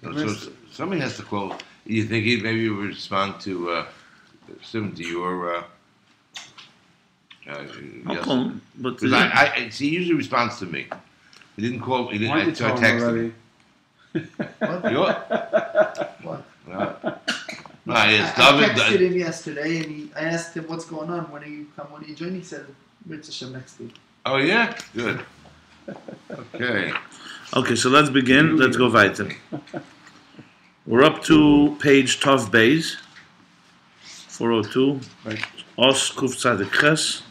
So somebody has to call. You think maybe you would respond to your I'll call him, but because I see he usually responds to me. He didn't call. He didn't. Why did you tell him already? What? I texted him yesterday, and I asked him what's going on. When you join? He said, "Mitzvah Shem next week." Oh yeah, good. Okay, so let's begin. Let's go weiter. We're up to page Ayin Beis, 402. Right. Os Kuf Tzadik Ches.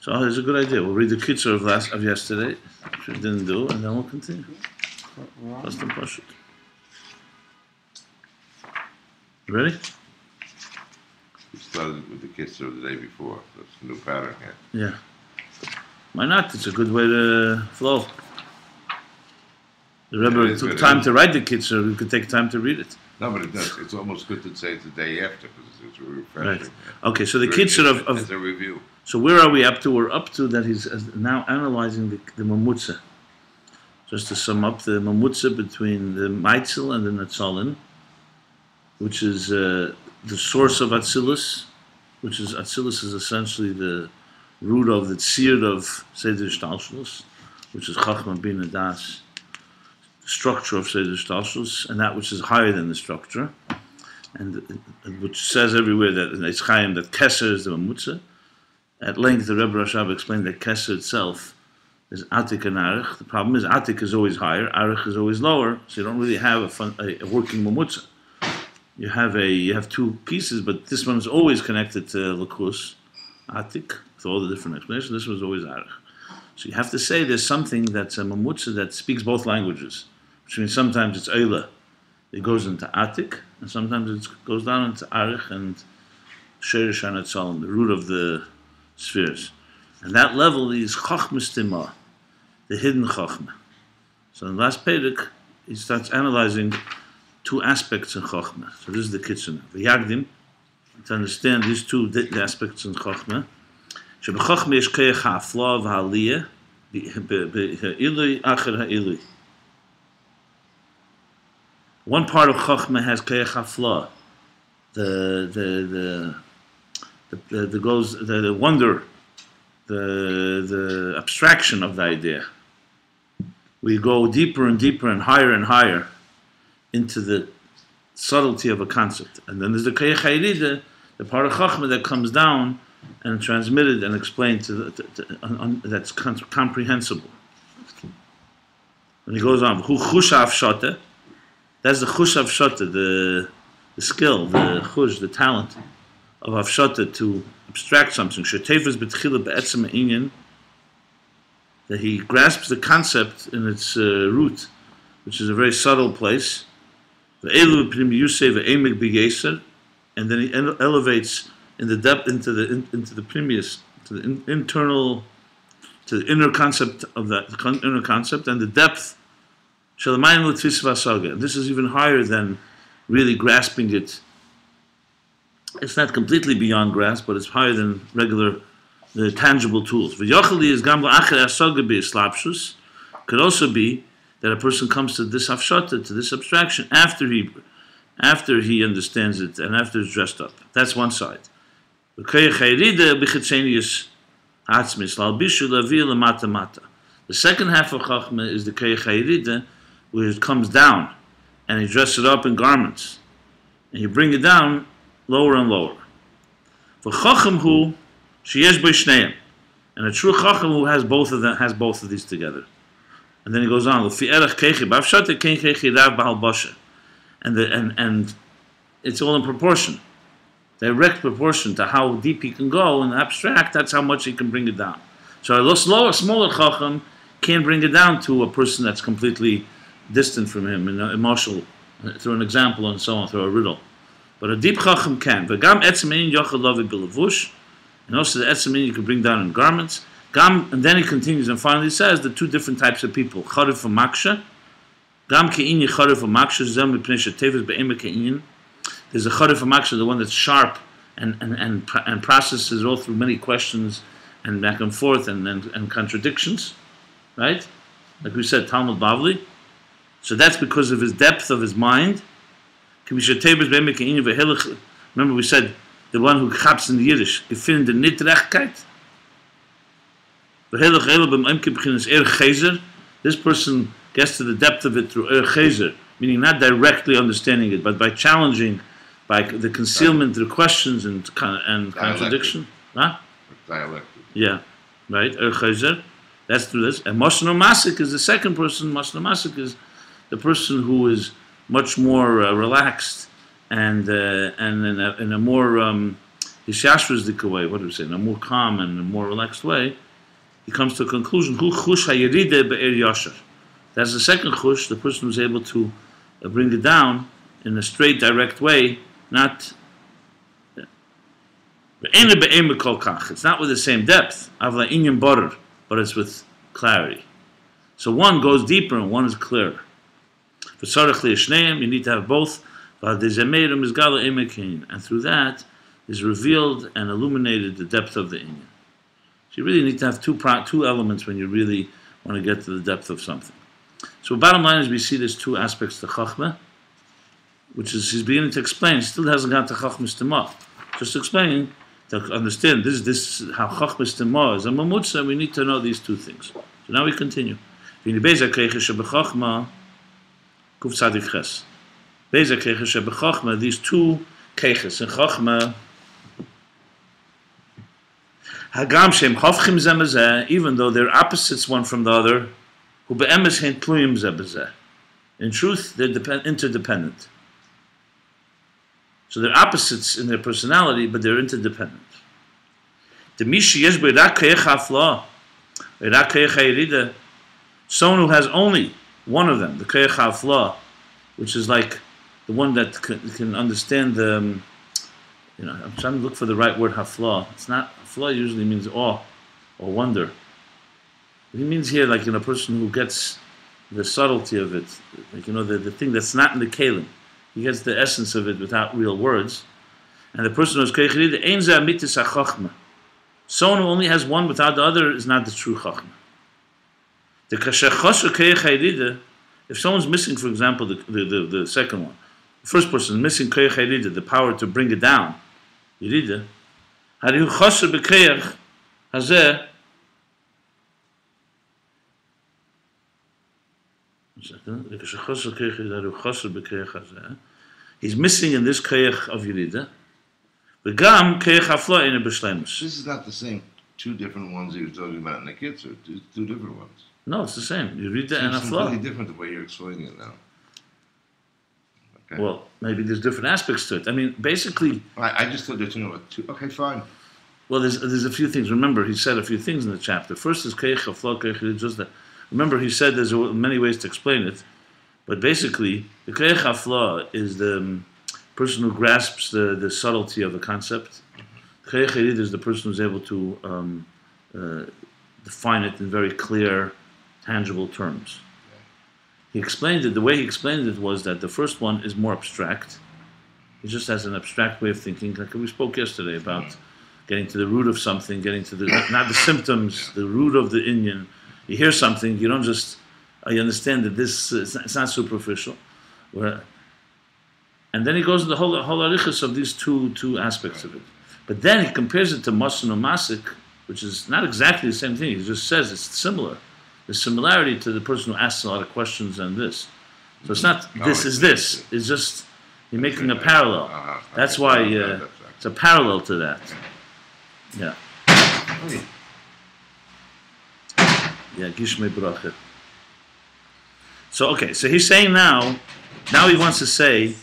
So here's a good idea. We'll read the kitzur of yesterday, which we didn't do, and then we'll continue. Just and push it. You ready? We started with the kids of the day before. That's a new pattern here. Yeah. Why not? It's a good way to flow. The Rebbe took time to write the kitzur. We could take time to read it. No, but it's almost good to say it's the day after because it's refreshing. Right. Okay, so the kitzur of as a review. So where are we up to? We're up to that he's now analyzing the mamutza. Just to sum up, the mamutza between the Meitzel and the Netzalin, which is the source of Atzilus, which is Atzilus is essentially the root of the tzir of Seder Shtalshlus, which is Chachma Bina Das, the structure of Seder Shtalshlus, and that which is higher than the structure, and which says everywhere that in Eitz Chaim that Keser is the mamutza. At length, the Rebbe Rashab explained that Keser itself is Atik and Arich. The problem is Atik is always higher, Arich is always lower, so you don't really have a working mamutza. You have two pieces, but this one is always connected to Lakus, Atik, with all the different explanations. This one's always Arich. So you have to say there's something that's a mamutza that speaks both languages, which means sometimes it's Eila, it goes into Atik, and sometimes it goes down into Arich and Sherish and Etzalim, the root of the spheres. And that level is Chachma Stima'ah, the hidden Chachma. So in the last Perek, he starts analyzing two aspects in Chachma. So this is the Kitzur now. V'yagdim, to understand these two aspects in Chachma. Shebechachma yesh keich ha'afla v'ha'aliyah b'ha'ilui acher ha'ilui. One part of Chachma has keich ha'afla, the wonder, the abstraction of the idea. We go deeper and deeper and higher into the subtlety of a concept. And then there's the Kayach HaYirida, the part of Chachma that comes down and transmitted and explained that's comprehensible. And he goes on, Hu Chusha Avshata, that's the Chusha Avshata, the skill, the chush, the talent of Avshata to abstract something. Shetefes betchila be'etzem ha'inyan, that he grasps the concept in its root, which is a very subtle place. Ve'elu b'pnimiyusei ve'emek b'yeser, and then he elevates in the depth into the previous, to the internal, to the inner concept of that inner concept, and the depth. Shalamayim l'tfis v'asaga. This is even higher than really grasping it. It's not completely beyond grasp, but it's higher than the tangible tools. V'yocheli is gam la'acher asaga b'yislapshus. Could also be that a person comes to this afshata, to this abstraction, after he understands it and after it's dressed up. That's one side. The second half of Chachma is the Kayach HaYirida, where it comes down, and you dress it up in garments, and you bring it down lower and lower. For Chacham hu sheyesh bo shneim, and a true Chacham who has both of these together. And then he goes on, and it's all in proportion, direct proportion to how deep he can go in the abstract. That's how much he can bring it down. So a smaller Chacham can't bring it down to a person that's completely distant from him, emotional, through an example and so on, through a riddle. But a deep Chacham can. And also the Etzemin you can bring down in garments. And then he continues and finally says the two different types of people. Charif and Maksha. Gam ke'inyi charif and Maksha. Zem mipnei sheteves be'ema ke'inyin. There's a charif and Maksha, the one that's sharp and processes all through many questions and back and forth and contradictions. Right? Like we said, Talmud Bavli. So that's because of his depth of his mind. Remember we said the one who chaps in the Yiddish, gefind the Nitrechkeit. This person gets to the depth of it through chezer, meaning not directly understanding it, but by challenging, by the concealment through questions and contradiction. Huh? Dialectic. Yeah, right. Chezer. That's through this. And Mosno Masik is the second person. Mosno Masik is the person who is much more relaxed and in a more hishashvizdik way. What do we say? In a more calm and a more relaxed way. He comes to a conclusion. Hu chush hayiride be'er yasher. That's the second chush, the person who's able to bring it down in a straight, direct way, not. It's not with the same depth, but it's with clarity. So one goes deeper and one is clearer. You need to have both. And through that is revealed and illuminated the depth of the inyan. So you really need to have two elements when you really want to get to the depth of something. So bottom line is we see there's two aspects to Chachma, which is he's beginning to explain. He still hasn't got to Chachmas Stima'ah. Just explaining, to understand this is how Chachmas Stima'ah is a mamutza, we need to know these two things. So now we continue. Ayin Beis these two keches in Chachma, Hagam Shem Chavchim Zemazeh, even though they're opposites one from the other, Hu Be'emes Hein Tluyim Zebazeh. In truth, they're interdependent. So they're opposites in their personality, but they're interdependent. Someone who has only one of them, the Keich HaFlah, which is like the one that can understand the, I'm trying to look for the right word, Haflah. It's not, Haflah usually means awe or wonder. It means here like a person who gets the subtlety of it, like the thing that's not in the kelim. He gets the essence of it without real words. And the person who is Keich HaRida, Ein Zeh Amitis HaChachma. Someone who only has one without the other is not the true Chachma. The Kasher Chosher Keich HaRida, if someone's missing, for example, the second one, the first person missing Keich HaRida, the power to bring it down, Yerida, Harihu Chosher B'Keich Hazeh. He's missing in this Keich of Yerida. V'gam Keich HaFlah in a B'Shleimus. This is not the same two different ones he was talking about in the Kitzur, two different ones. No, it's the same. Yerida and It's HaFlah. completely different the way you're explaining it now. Okay. Well, maybe there's different aspects to it. I mean, basically... I just thought they're talking about two. Okay, fine. Well, there's a few things. Remember, he said a few things in the chapter. First is Keich HaFlah, Keich HaRida, just that. Remember, he said there's many ways to explain it, but basically, the Keich HaFlah is the person who grasps the subtlety of the concept. Keich HaRida is the person who's able to define it in very clear, tangible terms. He explained it, the way he explained it was that the first one is more abstract. He just has an abstract way of thinking, like we spoke yesterday about getting to the root of something, getting to not the symptoms, the root of the inyan. You hear something, you don't just, I understand that this, it's not superficial. And then he goes to the whole arichas of these two aspects of it. But then he compares it to Mosno Masik, which is not exactly the same thing. He just says it's similar. The similarity to the person who asks a lot of questions and this. So it's not this is this. It's just you're making a parallel. That's why it's a parallel to that. Yeah. Yeah, Gishmei Bracha. So okay, so he's saying now he wants to say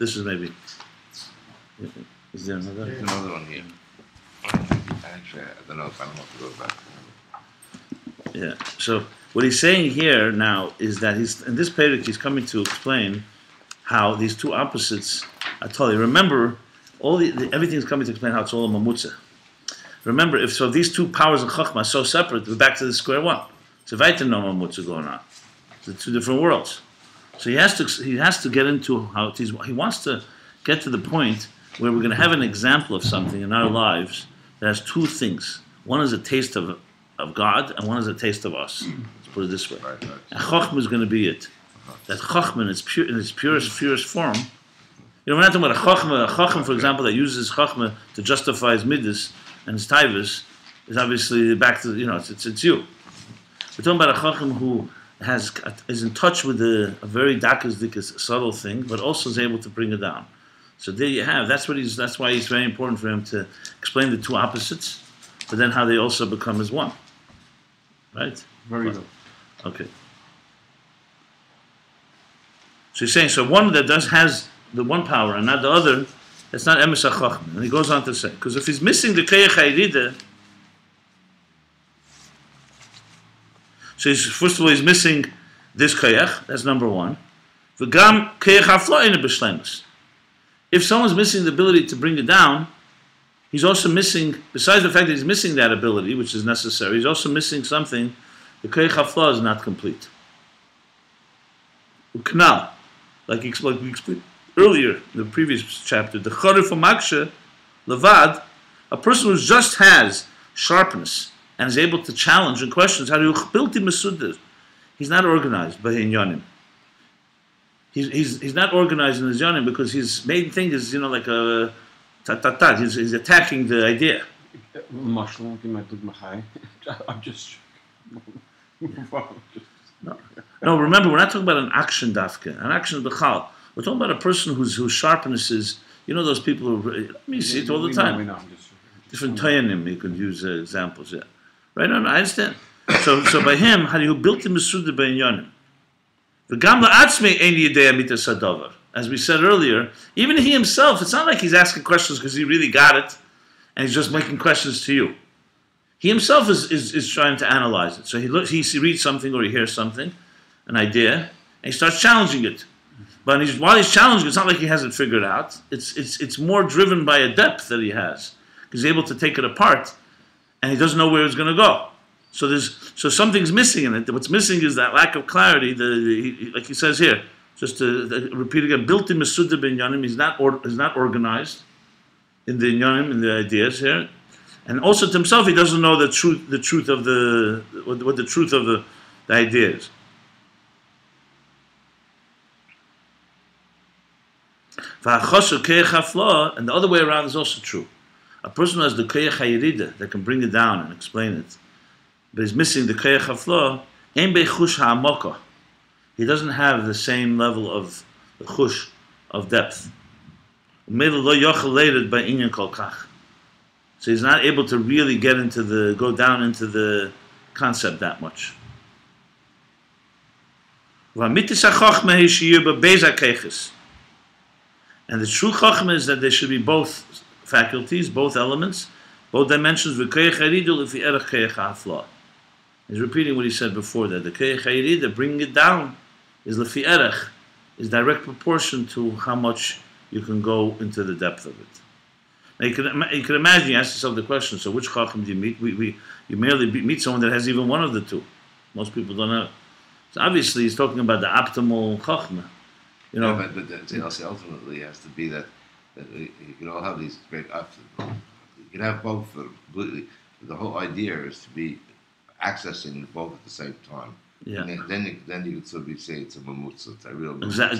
this is maybe is there another? There's another one here. Actually, I don't know if I want to go back. Yeah. So what he's saying here now is that he's in this perek he's coming to explain how these two opposites are totally. Remember, everything's coming to explain how it's all a mamutza. Remember, if these two powers of chachma are so separate, we're back to the square one. So weiter no mamutza going on. It's two different worlds. So he has to get into how it is. He wants to get to the point where we're going to have an example of something in our lives that has two things. One is a taste of of God, and one is a taste of us. Let's put it this way. Right. And Chochmah is going to be it. That Chochmah in its purest form. We're not talking about a Chacham, for example, that uses Chachmah to justify his midas and his taivas, is obviously back to, it's you. We're talking about a Chacham who is in touch with a very dakas, subtle thing, but also is able to bring it down. So there you have. That's why it's very important for him to explain the two opposites, but then how they also become as one. Right? Very good. Okay. So he's saying, so one that has the one power and not the other, it's not emes hachachma. And he goes on to say, because if he's missing the koyach hayirida, so first of all, he's missing this koyach, that's number one. V'gam koyach hafla ina b'shleimus. If someone's missing the ability to bring it down, he's also missing, besides the fact that he's missing that ability, which is necessary, he's also missing something. The koyach hafla is not complete. Uknal, like we explained earlier in the previous chapter, the charif maksha levad, a person who just has sharpness and is able to challenge and questions, how do you bilti mesudder? He's not organized by inyanim. He's not organized in his yanim because his main thing is like a tat. He's attacking the idea. I'm just. No, remember, we're not talking about an action dafka, an action b'chal. We're talking about a person whose sharpness is, those people who, you see it all the time. We know. Different tayanim, you could use examples, yeah. Right, no, I understand. So by him, how do you build him mesuda b'inyanim? V'gam la'atzmei ein yidei amitas hadavar. As we said earlier, even he himself, it's not like he's asking questions because he really got it, and he's just making questions to you. He himself is trying to analyze it. So he reads something or he hears something, an idea, and he starts challenging it. But while he's challenging, it's not like he hasn't figured out. It's more driven by a depth that he has. He's able to take it apart, and he doesn't know where it's going to go. So something's missing in it. What's missing is that lack of clarity. Like he says here, just to repeat again, built in Mesuda Binyanim. He's not organized in the Inyanim, in the ideas here, and also to himself, he doesn't know the truth of what the truth of the idea is. And the other way around is also true. A person who has the koyach hayirida that can bring it down and explain it, but is missing the koyach hafla, ein bechush ha'amaka. He doesn't have the same level of the chush of depth. So he's not able to really go down into the concept that much. And the true chachma is that there should be both faculties, both elements, both dimensions. He's repeating what he said before, that the koyach hayirida, bringing it down, is lefi erech, is direct proportion to how much you can go into the depth of it. Now you can imagine, you ask yourself the question, so which chacham do you meet? You merely meet someone that has even one of the two. Most people don't have. So obviously he's talking about the optimal chachma. But ultimately it has to be that you can all have these great options. You can have both completely. The whole idea is to be accessing both at the same time. Yeah. And then you can sort of say it's a mamutza, it's a real mamutza.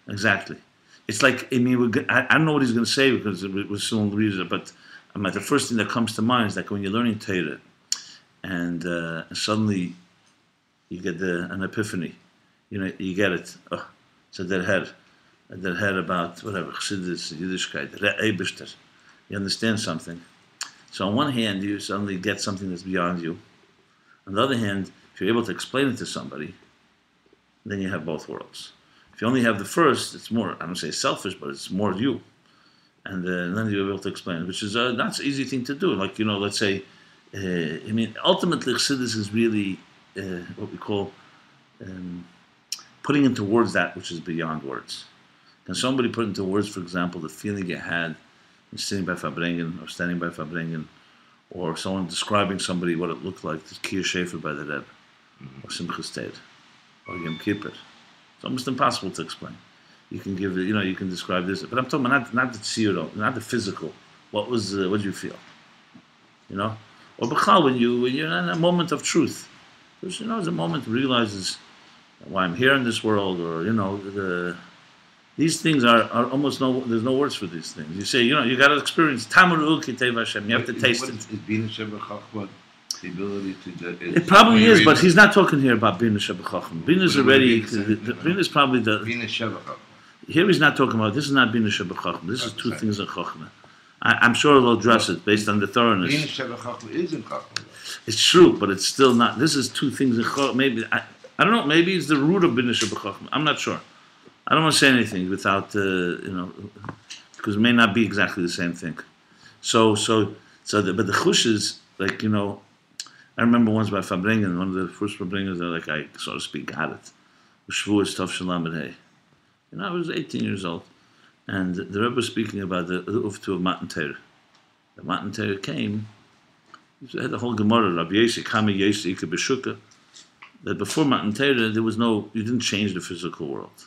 Exactly. It's like, I don't know what he's going to say because we're soon reading it, but the first thing that comes to mind is like when you're learning Torah and suddenly you get an epiphany. You get it. Oh, it's a dead head about whatever, Chassidus, Yiddishkeit, Eibishter. You understand something. So on one hand, you suddenly get something that's beyond you. On the other hand, if you're able to explain it to somebody, then you have both worlds. If you only have the first, it's more, I don't say selfish, but it's more you. And then you're able to explain it, which is not an easy thing to do. Like, let's say, ultimately, Chassidus is really what we call putting into words that which is beyond words. Can somebody put into words, for example, the feeling you had when sitting by Fabrengen or standing by Fabrengen, or someone describing somebody what it looked like, the Kiyah Shefer by the Rebbe, or Simchas Teir, or Yom Kippur? It's almost impossible to explain. You can give, you can describe this, but I'm talking about not the tziyuro, not the physical. What did you feel? or b'chal when you're in a moment of truth. Because there's a moment realizes why I'm here in this world, or these things are almost there's no words for these things. You say, you got to experience Tamar Kitei Hashem. You have to taste it. Is Bina Sheba Chachma the ability to? It probably is, but he's not talking here about Bina Sheba Chachma. Bina is already. Bina is probably the. Bina Sheba Chachma. Here he's not talking about. This is not Bina Sheba Chachma. This is two things in Chachma. I'm sure they'll address it based on the thoroughness. Bina Sheba Chachma is in Chachma. It's true, but it's still not. This is two things in Chachma. Maybe I don't know. Maybe it's the root of Bina Sheba Chachma. I'm not sure. I don't want to say anything without because it may not be exactly the same thing. But the chush is like I remember once by Fabringen, one of the first Fabringers that I so to speak got it. Shavuos Tov Shalom Hey. I was 18 years old, and the Rebbe was speaking about the Uftu of Matan Torah. The Matan Torah came. He had the whole Gemara, Rabbi Yesi, Kama Yesi, Ika B'Shuka, that before Matan Torah there was you didn't change the physical world.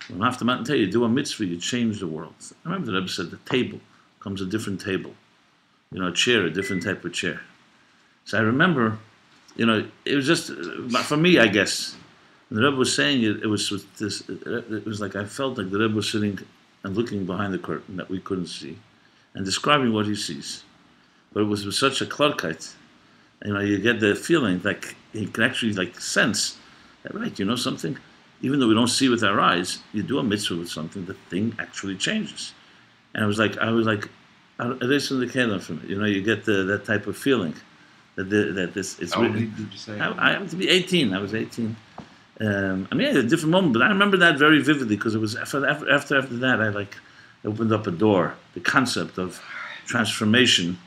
When after Matan Torah you do a mitzvah, you change the world. I remember the Rebbe said the table comes a different table, a chair, a different type of chair. So I remember, it was just for me, I guess. And the Rebbe was saying it was with this. It was like I felt like the Rebbe was sitting and looking behind the curtain that we couldn't see, and describing what he sees. But it was with such a klarkeit, you get the feeling like he can actually sense that, right? Something, even though we don't see with our eyes, you do a mitzvah with something, the thing actually changes. And I was like, this is the kelim from it. You get that type of feeling that this. It's How old did you say? I have to be 18. I was 18. A different moment, but I remember that very vividly because it was after that I opened up a door. The concept of transformation,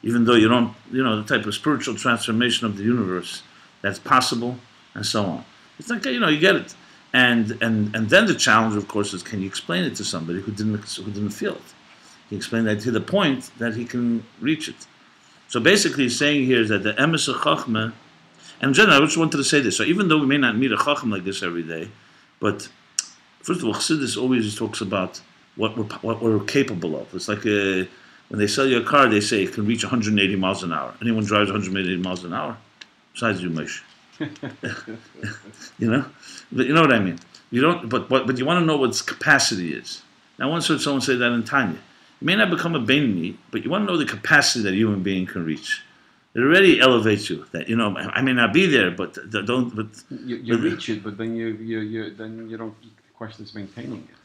even though you don't, the type of spiritual transformation of the universe that's possible, and so on. It's like you get it, and then the challenge, of course, is can you explain it to somebody who didn't feel it? He explained that to the point that he can reach it. So basically, he's saying here is that the emes of chachma. And in general, I just wanted to say this. So even though we may not meet a chacham like this every day, but first of all, Chassidus always talks about what we're capable of. It's like when they sell you a car, they say it can reach 180 miles an hour. Anyone drives 180 miles an hour? Besides you, Moshe. But you know what I mean. You don't. But you want to know what its capacity is. Now, I once heard someone say that in Tanya. You may not become a Beinoni, but you want to know the capacity that a human being can reach. It already elevates you. That I may not be there, but don't. But you reach it, but then you don't. The question is maintaining it.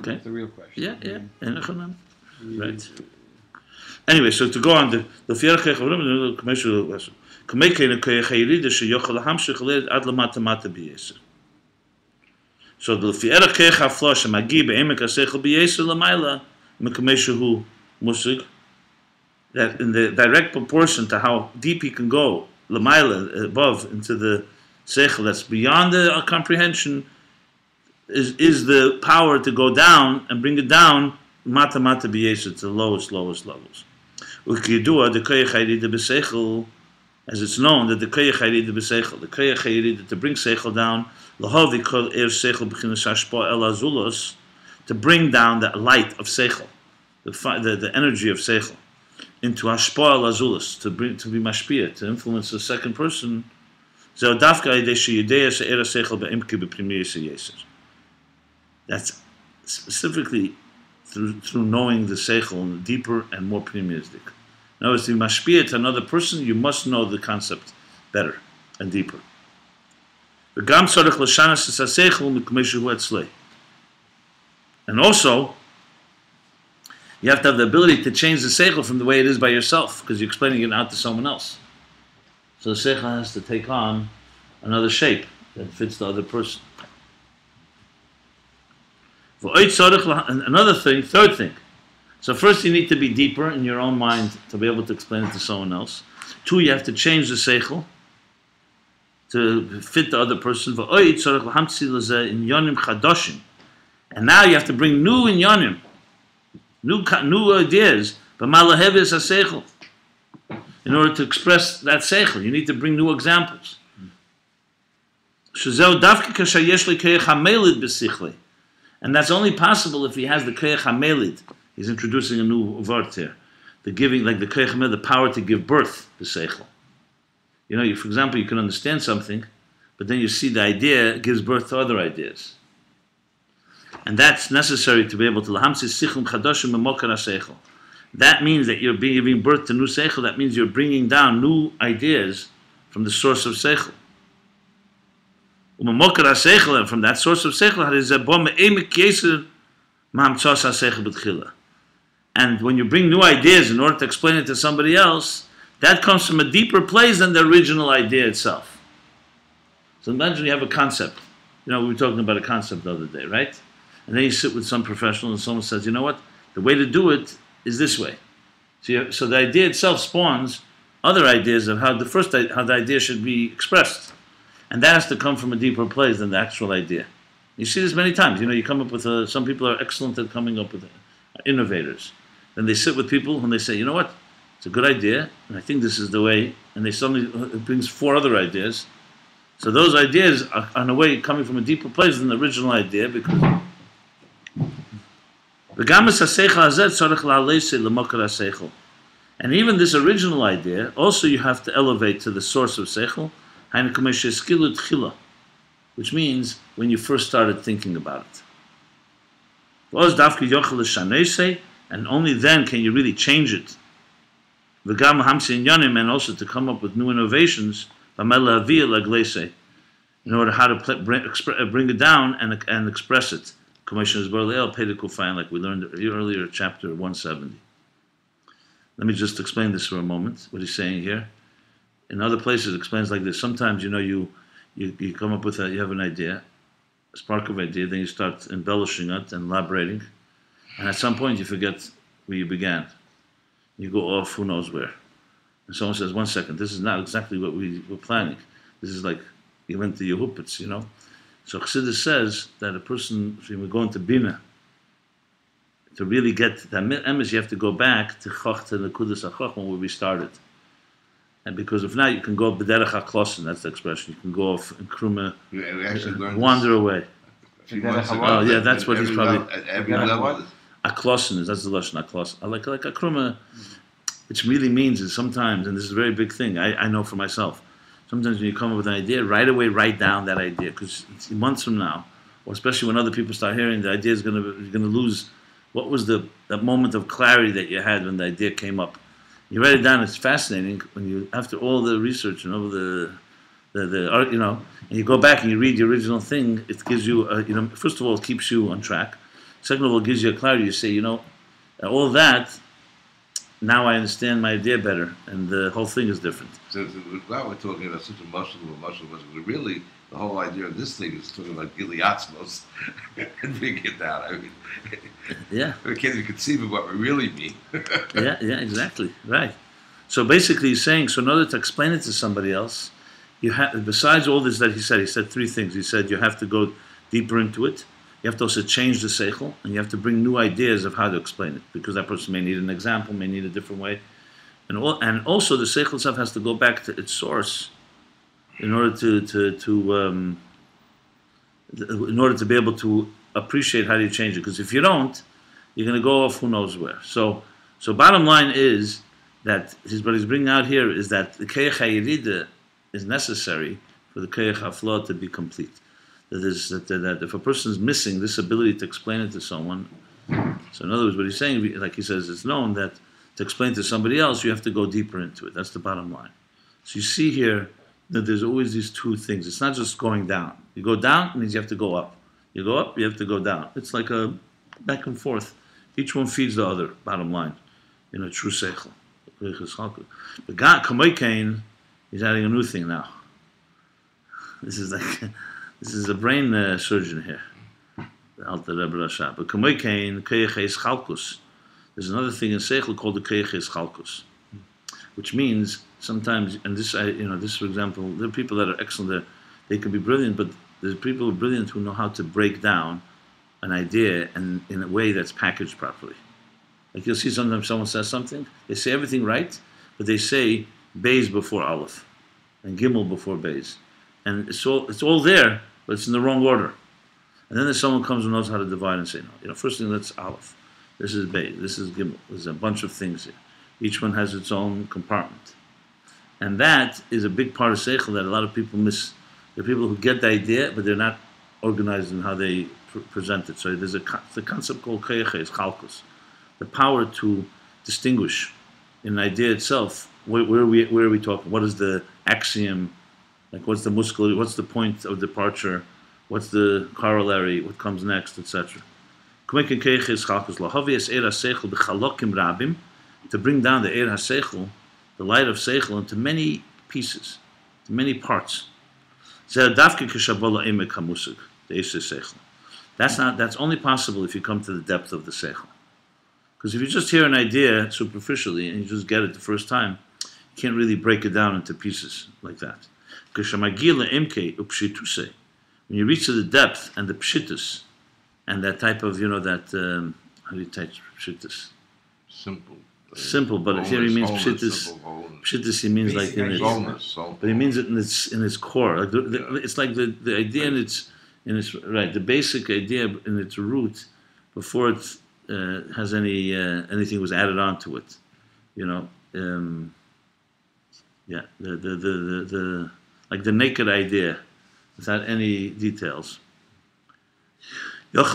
That's the real question. Yeah. Right. Anyway, so to go on the so the Fierkech Haflosh Magi Be'emek Asechel B'Yeser Lamaila Mekameshu Musig, that in the direct proportion to how deep he can go Lamaila above into the Sechel that's beyond the comprehension is the power to go down and bring it down Mata B'Yeser to the lowest levels. Ukiyadua the Koyach Hayrid B'Sechel, as it's known that the Koyach Hayrid B'Sechel, the Koyach Hayrid to bring Sechel down, Lahavi Kol Er Sechel B'Chinas Hashpa El Azulos, to bring down that light of Sechel, the energy of Sechel, into Hashpa El Azulos, to be mashpia, to influence the second person. That's specifically through knowing the Seichel in deeper and more premieristic. Now, as to mashpia to another person, you must know the concept better and deeper. And also, you have to have the ability to change the Seichel from the way it is by yourself, because you're explaining it out to someone else. So the Seichel has to take on another shape that fits the other person. Another thing, third thing. So first you need to be deeper in your own mind to be able to explain it to someone else. Two, you have to change the Seichel to fit the other person. And now you have to bring new inyanim, new ideas, in order to express that Seichel. You need to bring new examples. And that's only possible if he has the Koyach HaMelid. He's introducing a new word here. the giving, like the koyach hamid, the power to give birth to seichel. You know, for example, you can understand something, but then you see the idea gives birth to other ideas. And that's necessary to be able to lahamsis sichlim chadoshim memokar seichel. That means that you're giving birth to new seichel. That means you're bringing down new ideas from the source of seichel. And from that source of seichel, and when you bring new ideas in order to explain it to somebody else, that comes from a deeper place than the original idea itself. So imagine you have a concept. You know, we were talking about a concept the other day, right? And then you sit with some professional and someone says, you know what? The way to do it is this way. So the idea itself spawns other ideas of how the idea should be expressed. And that has to come from a deeper place than the actual idea. You see this many times. You know, you come up with some people are excellent at coming up with innovators. Then they sit with people and they say, you know what? It's a good idea, and I think this is the way. And they suddenly it brings 4 other ideas. So those ideas are, in a way, coming from a deeper place than the original idea, because and even this original idea, also you have to elevate to the source of seichel, which means when you first started thinking about it. And only then can you really change it. And also to come up with new innovations in order how to bring it down and express it. Like we learned earlier, chapter 170. Let me just explain this for a moment, what he's saying here. In other places, it explains like this. Sometimes, you know, you come up with you have an idea, a spark of idea, then you start embellishing it and elaborating. And at some point, you forget where you began. You go off who knows where. And someone says, 1 second, this is not exactly what we were planning. This is like, you went to Yehupitz, you know. So Chassidus says that a person, when we go into Bina, to really get that emes, you have to go back to Nekudas HaChochma where we started. And because if not, you can go B'derech HaKlossen, that's the expression. You can go off and Kruma, wander away. Oh yeah, that's what he's probably. At every level. Aklossen, that's the Lashon Aklossen. Like a Kruma, which really means is sometimes, and this is a very big thing, I know for myself, sometimes when you come up with an idea, right away write down that idea, because months from now, or especially when other people start hearing, the idea is you're going to lose, what was that moment of clarity that you had when the idea came up. You write it down, it's fascinating, when you, after all the research and all the art, you know, and you go back and you read the original thing, it gives you, you know, first of all, it keeps you on track. Second of all, it gives you a clarity. You say, you know, all that, now I understand my idea better, and the whole thing is different. So now we're talking about such a muscle, really, the whole idea of this thing is talking about Gileatzmos and bringing it down. I mean, yeah. We can't even conceive of what we really mean. yeah, exactly, right. So basically he's saying, so in order to explain it to somebody else, you have, besides all this that he said 3 things. He said you have to go deeper into it. You have to also change the seichel, and you have to bring new ideas of how to explain it, because that person may need an example, may need a different way. And also the seichel itself has to go back to its source in order in order to be able to appreciate how do you change it. Because if you don't, you're going to go off who knows where. So bottom line is that what he's bringing out here is that the Keyach HaYerida is necessary for the Keyach HaFloah to be complete. That if a person is missing this ability to explain it to someone, so in other words, what he's saying, like he says, it's known that to explain to somebody else, you have to go deeper into it. That's the bottom line. So you see here that there's always these 2 things. It's not just going down. You go down, it means you have to go up. You go up, you have to go down. It's like a back and forth. Each one feeds the other, bottom line, in a true seichel. But God, Kamei Kain, he's adding a new thing now. This is a brain surgeon here, the Alter Rebbe Rasha. But Kamei Kain, Keyach Chalkus. There's another thing in seichel called the Keyach Chalkus, which means sometimes, and this, this for example, there are people that are excellent. They can be brilliant, but there's people who are brilliant who know how to break down an idea and in a way that's packaged properly. Like you'll see sometimes someone says something, they say everything right, but they say Beis before Aleph and Gimel before Beis, and it's all there, but it's in the wrong order. And then there's someone comes who knows how to divide and say, no, first thing that's Aleph, this is Beis, this is Gimel, there's a bunch of things here. Each one has its own compartment. And that is a big part of seichel that a lot of people miss. There are people who get the idea, but they're not organized in how they present it. So there's the concept called koyeches, chalkus, the power to distinguish in an idea itself. Where are we talking? What is the axiom? Like what's the muscle? What's the point of departure? What's the corollary? What comes next, etc. To bring down the eir haseichel, the light of seichel, into many pieces, to many parts. That's only possible if you come to the depth of the seichel. Because if you just hear an idea superficially and you just get it the first time, you can't really break it down into pieces like that. When you reach to the depth and the pshitus, and that type of, that, how do you type pshitus? Simple, but here he means pshitus. Pshitus, he means like in its, but he means it in its core. Like it's like the idea in its right, the basic idea in its root, before it has anything was added on to it, the like the naked idea, without any details. That's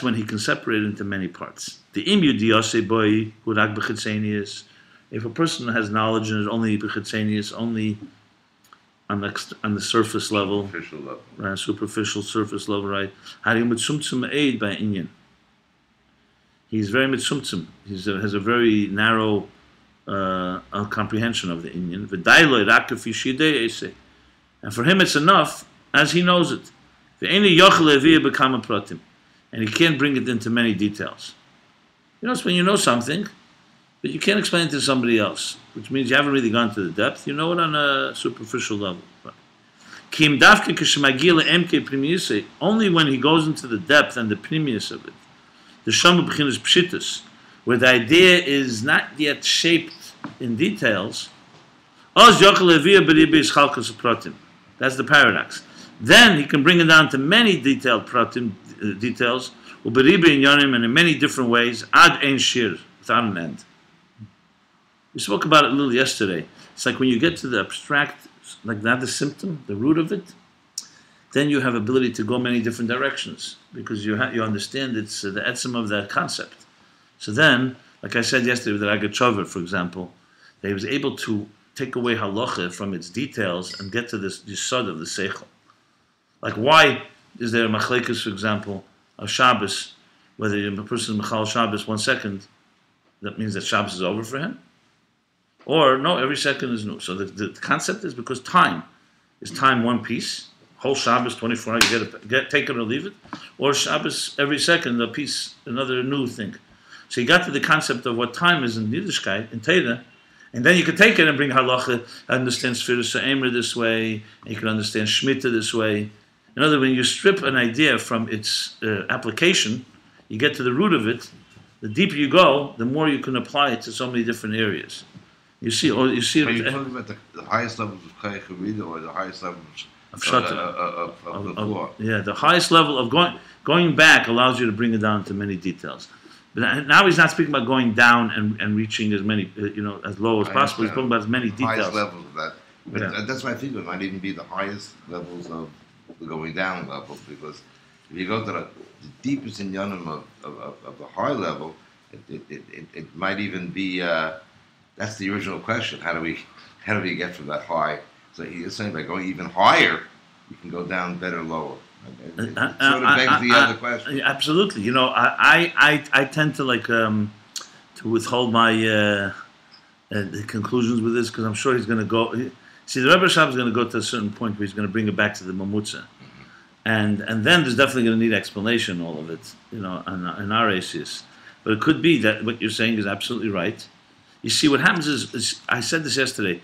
when he can separate it into many parts. The imyu diyase boy hurak b'chitzenius. If a person has knowledge and is only b'chitzenius, only on the surface level, superficial surface level, right? Hari mitzumtzum aid by inyan. He's very mitzumtzum. He has a very narrow comprehension of the inyan. V'dailo rakafi shidei ese. And for him, it's enough as he knows it. And he can't bring it into many details. It's when you know something, but you can't explain it to somebody else, which means you haven't really gone to the depth. You know it on a superficial level. Only when he goes into the depth and the pnimius of it, the shamu b'chinas pshitus, where the idea is not yet shaped in details, that's the paradox. Then he can bring it down to many detailed details, and in many different ways, ad ein shir, without an end. We spoke about it a little yesterday. It's like when you get to the abstract, like not the symptom, the root of it, then you have ability to go many different directions, because you understand it's the etzem of that concept. So then, like I said yesterday with the Ragachover, for example, they was able to take away halacha from its details and get to this yesod of the seichel. Like why is there a machlekes, for example, of Shabbos, whether a person is mechal Shabbos 1 second, that means that Shabbos is over for him? Or no, every second is new. So the concept is because time is time one piece, whole Shabbos 24 hours, you take it or leave it, or Shabbos every second a piece, another new thing. So you got to the concept of what time is in Yiddishkeit, in Teda, and then you can take it and bring halacha, understand Sfiras Ha'emer this way, and you can understand Shemitah this way. In other words, when you strip an idea from its application, you get to the root of it. The deeper you go, the more you can apply it to so many different areas. You see. Are you talking about the highest levels of Chayach Harida or the highest levels of the floor? Yeah, the highest level of going back allows you to bring it down to many details. But now he's not speaking about going down and reaching as many, as low as possible. He's talking about as many details. Highest levels of that. But that's why I think it might even be the highest levels of the going down level, because if you go to the deepest inyanim of the high level, it might even be that's the original question. How do we get from that high? So he's saying by going even higher, you can go down better, lower. It sort of begs the other question. Absolutely. I tend to to withhold my the conclusions with this, because I'm sure he's going to go. See, the Rebbe Rashab is going to go to a certain point where he's going to bring it back to the mamutza, and then there's definitely going to need explanation, all of it, in our ACS. But it could be that what you're saying is absolutely right. You see, what happens is I said this yesterday.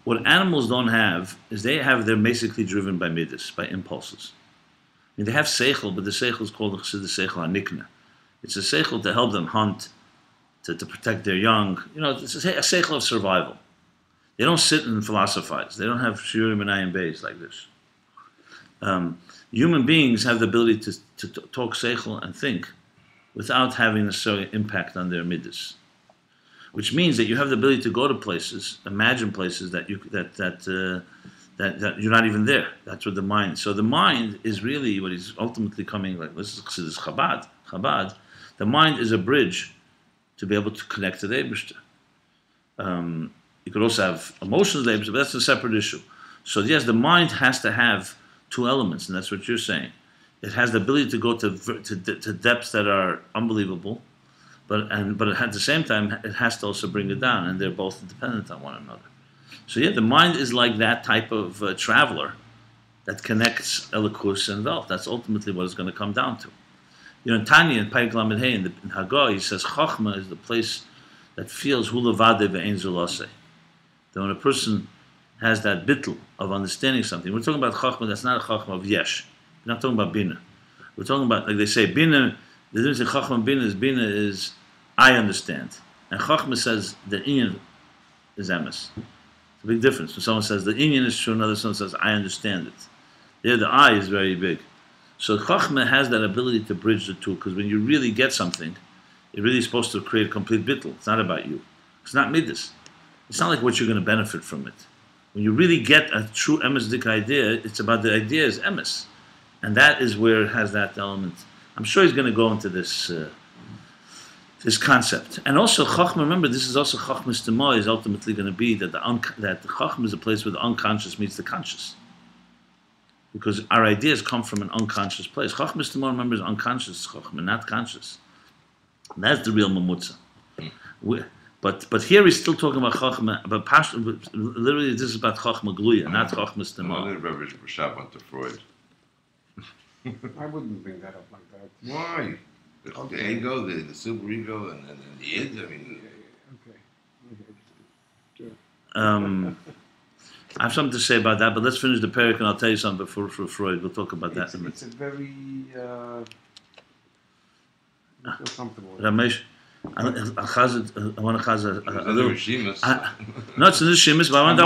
What animals don't have is they're basically driven by midas, by impulses. I mean, they have seichel, but the seichel is called the seichel hanikna. It's a seichel to help them hunt, to protect their young. It's a seichel of survival. They don't sit and philosophize. They don't have shiurim and Ayin Beis like this. Human beings have the ability to talk seichel and think without having necessarily impact on their midas. which means that you have the ability to go to places, imagine places that you're not even there. That's what the mind. So the mind is really what is ultimately coming. Like this is Chabad. Chabad. The mind is a bridge to be able to connect to the Eibishter. You could also have emotions, but that's a separate issue. So yes, the mind has to have two elements, and that's what you're saying. It has the ability to go to depths that are unbelievable, but at the same time, it has to also bring it down, and they're both dependent on one another. So yeah, the mind is like that type of traveler that connects Elikus and Welt. That's ultimately what it's going to come down to. In Tanya, in Paik Lamed Hey, in Hagah, he says Chochmah is the place that feels Hu Levadeh ve'ein Zulase. That when a person has that bittul of understanding something, we're talking about Chochmah. That's not a Chochmah of Yesh. We're not talking about Bina. We're talking about, like they say, Bina. The difference in Chochmah and Bina is I understand, and Chochmah says the Inyan is Emes. It's a big difference. When someone says the Inyan is true, another someone says I understand it. There, the I is very big. So Chochmah has that ability to bridge the two, because when you really get something, it really is supposed to create a complete bittul. It's not about you. It's not midas. It's not like what you're going to benefit from it. When you really get a true emesdik idea, it's about the idea is emes. And that is where it has that element. I'm sure he's going to go into this this concept. And also Chochmah, remember, this is also Chochmah stima'ah is ultimately going to be that the Chochmah is a place where the unconscious meets the conscious. Because our ideas come from an unconscious place. Chochmah stima'ah, remember, is unconscious Chochmah, not conscious. And that's the real mamutza. But here he's still talking about Chochmah, but literally this is about Chochmah Gluya, not Chochmah stima'ah. Rabbi Rashab went to Freud. I wouldn't bring that up like that. Why? The ego, the super ego, and the id. I mean, Okay. I have something to say about that, but let's finish the parak and I'll tell you something before for Freud. We'll talk about that in a minute. It's a very I feel comfortable with it. Ramesh, I want to chaz a little. Rishimas. No, it's in the Shimas, but I want.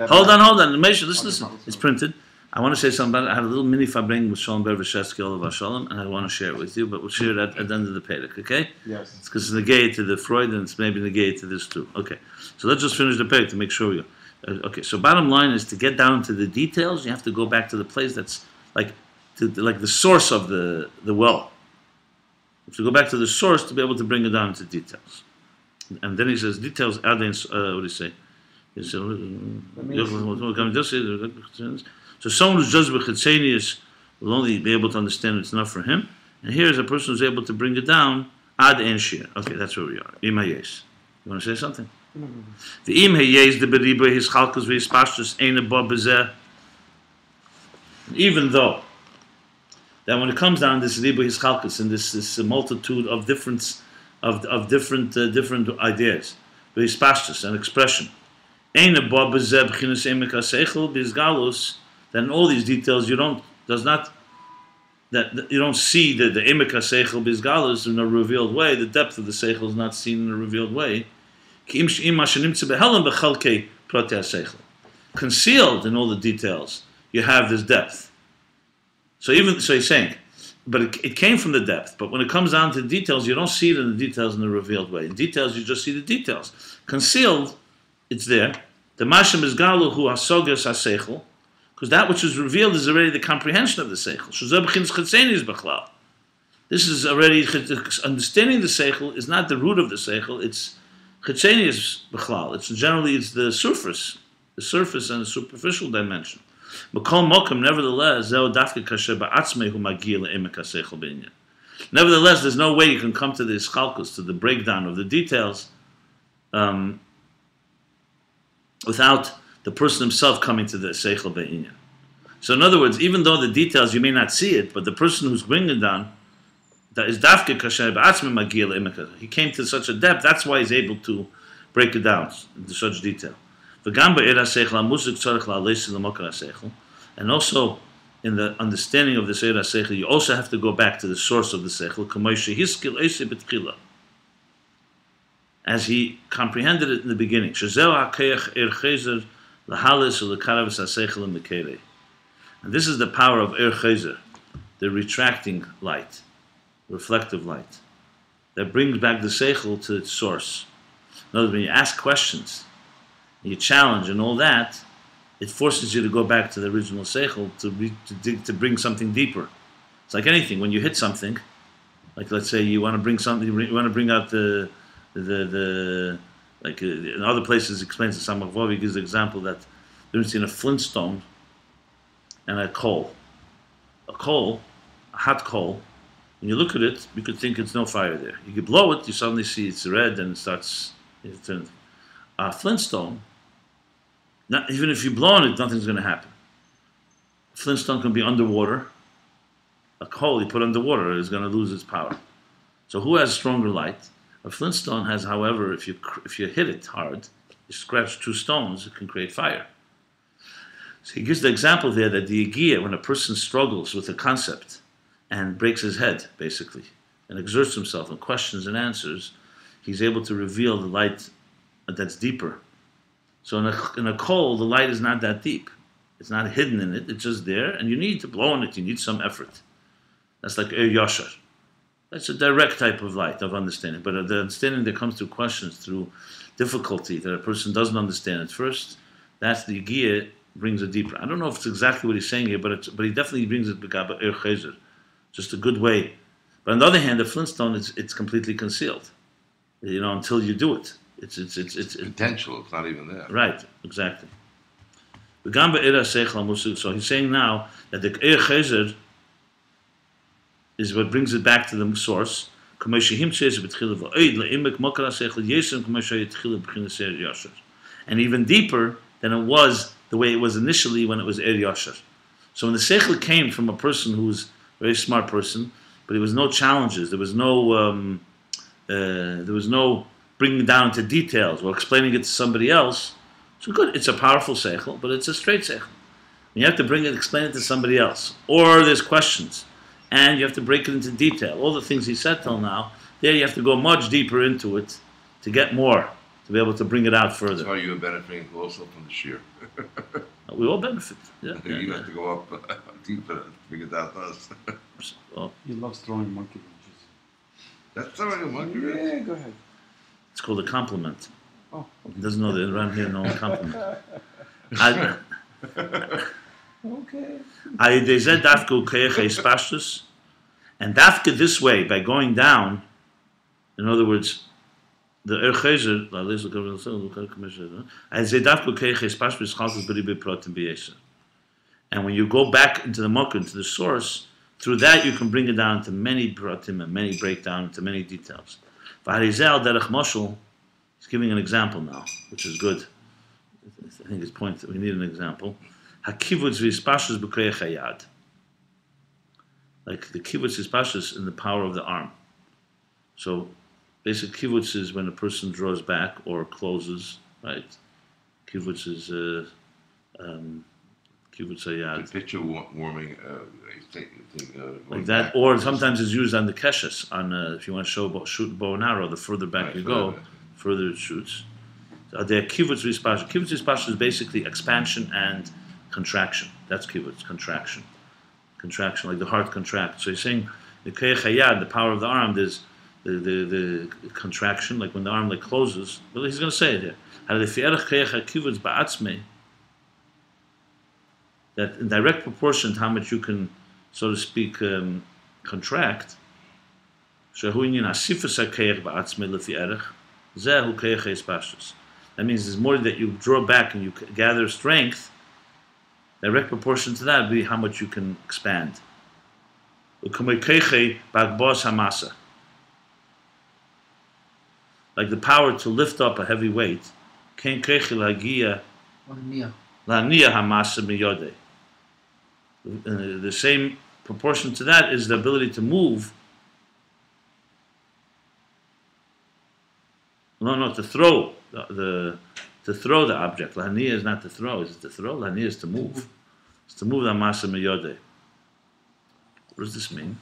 Hold on. Ramesh, listen. It's printed. I want to say something about it. I had a little mini fabring with Shalom Ber V'Shesky Olav Shalom, and I want to share it with you, but we'll share it at the end of the parak, okay? Yes. It's because it's negated to the Freud, and it's maybe negated to this too. Okay. So let's just finish the parak to make sure we go. Okay, so bottom line is to get down to the details, you have to go back to the place that's like the source of the well. You have to go back to the source to be able to bring it down to details. And then he says, details, what do you say? He said, so someone who's just b'chitzenius will only be able to understand it's enough for him. And here is a person who's able to bring it down ad en shir. Okay, that's where we are. Ima yes. You want to say something? The im hayes the beriba his chalkus v'his pashtus ein above bezeh. Even though that when it comes down this riba his chalkus and this multitude of different ideas, v'his pashtus and expression, ein above bezeh b'chinas emek haseichel b'izgalus. That in all these details you don't see the emek haseichel b'izgalus in a revealed way. The depth of the seichel is not seen in a revealed way. Concealed in all the details, you have this depth. So he's saying, but it came from the depth. But when it comes down to the details, you don't see it in the details in a revealed way. In details, you just see the details. Concealed, it's there. The mashem is galu hu hasogas haseichel, because that which is revealed is already the comprehension of the seichel. This is already understanding the seichel is not the root of the seichel. It's Chetsenius b'chlal. It's the surface and the superficial dimension. Nevertheless, there's no way you can come to the ischalkus, to the breakdown of the details, without the person himself coming to the seichel be'inyan. So, in other words, even though the details you may not see it, but the person who's bringing it down, that is dafke kasher ba'atzmei magiel emeka. He came to such a depth. That's why he's able to break it down into such detail. And also in the understanding of the seir haseichel, you also have to go back to the source of the seichel, as he comprehended it in the beginning. And this is the power of chezer, the retracting light. Reflective light that brings back the seichel to its source. In other words, when you ask questions, and you challenge and all that, it forces you to go back to the original seichel to bring something deeper. It's like anything. When you hit something, like let's say you want to bring something, you want to bring out the like in other places explains the Samach Vavi gives the example that there's in a flintstone and a coal. A hot coal. When you look at it, you could think it's no fire there. You could blow it, you suddenly see it's red and it starts. A flintstone. Even if you blow on it, nothing's going to happen. A flintstone can be underwater. A coal you put underwater is going to lose its power. So who has stronger light? A flintstone has, however, if you hit it hard, you scratch 2 stones, it can create fire. So he gives the example there that the Yigiyah, when a person struggles with a concept and breaks his head, basically, and exerts himself and questions and answers, he's able to reveal the light that's deeper. So in a coal, the light is not that deep. It's not hidden in it. It's just there, and you need to blow on it. You need some effort. That's like Yashar. That's a direct type of light, of understanding. But the understanding that comes through questions, through difficulty, that a person doesn't understand at first, that's the Yigiyah brings it deeper. I don't know if it's exactly what he's saying here, but he definitely brings it b'gaba chezer, just a good way. But on the other hand, the flintstone, it's completely concealed, until you do it. It's potential. It's not even there. Right, exactly. So he's saying now that the chezer is what brings it back to the source. And even deeper than it was the way it was initially when it was Yashar. So when the seichel came from a person who was a very smart person, but there was no challenges, there was no bringing down into details or explaining it to somebody else. So good, it's a powerful seichel, but it's a straight seichel. You have to explain it to somebody else, or there's questions, and you have to break it into detail. All the things he said till now, there you have to go much deeper into it to get more, to be able to bring it out further. That's why you are benefiting also from the shear. We all benefit. Yeah, you have to go up deeper to bring it out to us. Well, he loves throwing monkey wrenches. That's throwing a monkey wrench? Yeah, go ahead. It's called a compliment. Oh. He doesn't know that around here no one compliment. Okay. And dafka this way, by going down, in other words, the Erchezer, and when you go back into the Mokum, to the source, through that you can bring it down to many pratim and many breakdown, to many details. V'harizel derech moshel, he's giving an example now, which is good. I think his point that we need an example. Hakivutz v'hispashus b'krei chayad. Like the kivutz hispashus in the power of the arm. So basic kivutz is when a person draws back or closes, right? Kivutz is kivutz hayad. The picture warming, like that, or sometimes it's used on the keshes. On if you want to shoot bow and arrow, the further back you go, further it shoots. So they're kivutz v'hispashus. Kivutz v'hispashus is basically expansion and contraction. That's kivutz, contraction. Contraction, like the heart contracts. So he's saying the keich hayad, the power of the arm, there's the contraction, like when the arm like closes. Well, he's going to say it here. That in direct proportion to how much you can, so to speak, contract. That means there's more that you draw back and you gather strength. Direct proportion to that would be how much you can expand. Like the power to lift up a heavy weight. The same proportion to that is the ability to move. No, to throw to throw the object. Lahaniya is not to throw, is it to throw? Lahaniya is to move. It's to move the masa miyode. What does this mean?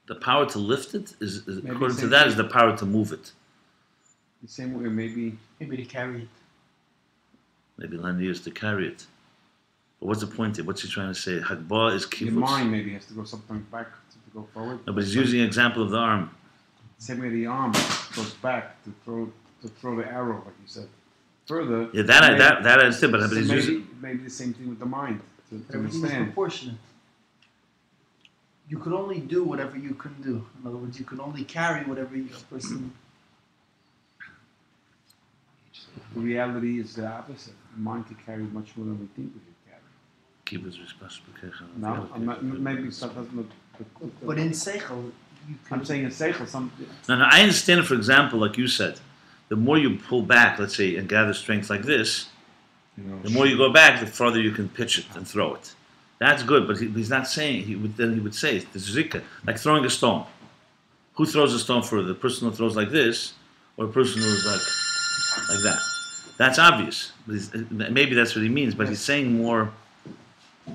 The power to lift it is according to that, is the power to move it. The same way, maybe to carry it. Maybe Lahaniya is to carry it. But what's the point here? What's he trying to say? Hagbah is Your kibbutz. mind maybe has to go something back to go forward. No, but he's using an example of the arm. Same way the arm goes back to throw the arrow, like you said. Further. Yeah, that I understand, but he's using. Maybe the same thing with the mind to Everything is understand. proportionate. You could only do whatever you can do. In other words, you can only carry whatever a person. The reality is the opposite. The mind can carry much more than we think we can carry. Kibbutz responsibility. No, maybe it's not. But in Seichel, you can. I'm saying in Seichel, some. No, I understand. For example, like you said, the more you pull back, let's say, and gather strength like this, the more you go back, the farther you can pitch it and throw it. That's good, but he's not saying. He would say it's the zika, like throwing a stone. Who throws a stone further? The person who throws like this, or a person who's like that? That's obvious. But maybe that's what he means. But he's saying more.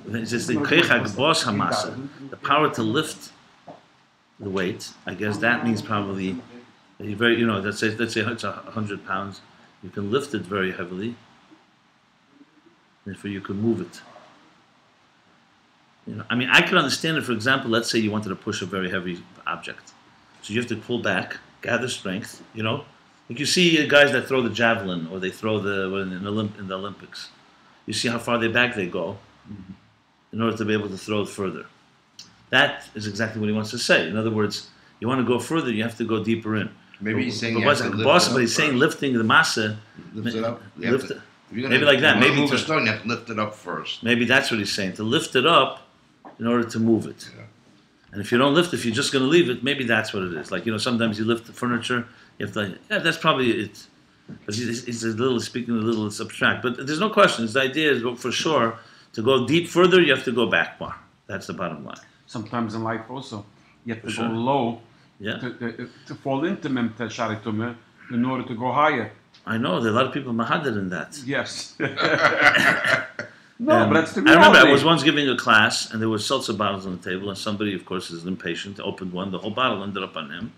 It's just the keichak boss hamasa, the power to lift the weight. I guess that means probably very. Let's say it's 100 pounds. You can lift it very heavily. Therefore, you can move it. I can understand it. For example, let's say you wanted to push a very heavy object, so you have to pull back, gather strength. Like you see guys that throw the javelin or they throw in the Olympics. You see how far back they go in order to be able to throw it further. That is exactly what he wants to say. In other words, you want to go further, you have to go deeper in. Maybe he's saying but he's saying lifting the massa. Lift it up. Maybe like that. Maybe move a stone, you have to lift it up first. Maybe that's what he's saying. To lift it up in order to move it. Yeah. And if you don't lift, if you're just going to leave it, maybe that's what it is. Like, sometimes you lift the furniture, you have to, that's probably it. But he's speaking a little abstract. But there's no question. The idea is, for sure, to go deep further, you have to go back more. That's the bottom line. Sometimes in life also, you have to For go sure. low Yeah. to fall into Memta Sharitume in order to go higher. I know, there are a lot of people mahadid in that. Yes. No, but that's the reality. I remember I was once giving a class, and there were seltzer bottles on the table, and somebody, of course, is impatient, opened one, the whole bottle ended up on him.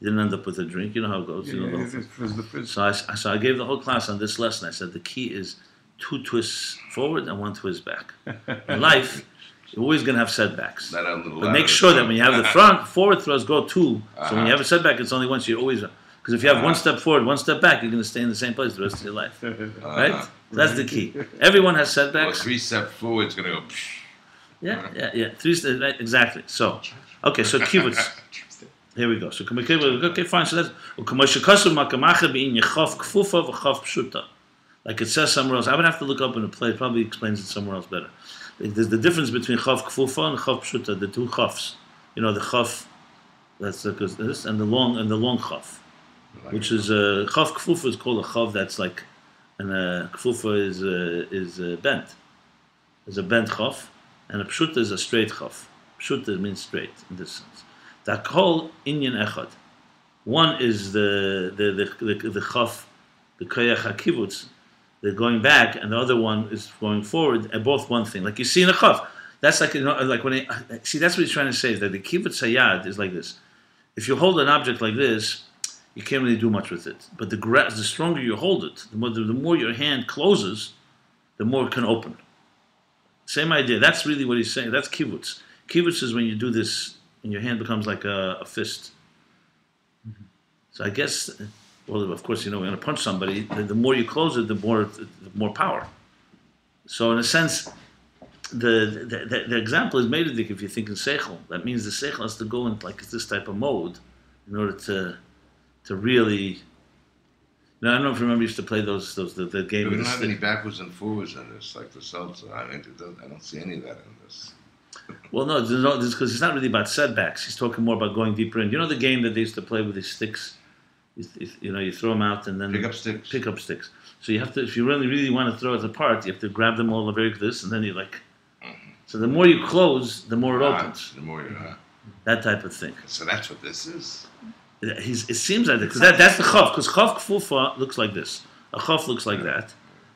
He didn't end up with a drink, you know how it goes. So I gave the whole class on this lesson. I said the key is 2 twists forward and 1 twist back. In life, you're always going to have setbacks. But make sure that when you have the forward throws, go 2. So when you have a setback, it's only once. You always, because if you have 1 step forward, 1 step back, you're going to stay in the same place the rest of your life. Right? That's the key. Everyone has setbacks. 3 steps forward, it's going to go. Yeah. 3 steps, right? Exactly. So, okay, so kibbutz. Here we go. So, okay, fine. So that's like it says somewhere else. I would have to look up in a place. It probably explains it somewhere else better. There's the difference between chav kfufa and chav pshuta. The 2 chavs. The chav that's this and the long chav, which is chav kfufa is called a chav that's like, and kfufa is bent. There's a bent chav, and a pshuta is a straight chav. Pshuta means straight in this sense. The whole inyan echad. One is the chaf, the koyach hakivutz, they're going back, and the other one is going forward, and both one thing. Like you see in a chaf, that's like like when see that's what he's trying to say is that the kivutz hayad is like this. If you hold an object like this, you can't really do much with it. But the stronger you hold it, the more your hand closes, the more it can open. Same idea. That's really what he's saying. That's kivutz. Kivutz is when you do this. And your hand becomes like a fist. So I guess, well, of course, when you punch somebody, the more you close it, the more power. So in a sense, the example is made if you think in seichel. That means the seichel has to go in like this type of mode in order to really. I don't know if you remember, you used to play the game. We don't have any backwards and forwards in this, like the seltzer. I don't see any of that in this. Well, no, because it's not really about setbacks. He's talking more about going deeper in. You know the game that they used to play with these sticks? You throw them out and then pick up sticks. So you have to, if you really, really want to throw it apart, you have to grab them all very this, and then you So the more you close, the more it opens. The more you that type of thing. So that's what this is. It seems like that, because that's the chav. Because chav kfufa looks like this. A chav looks like that,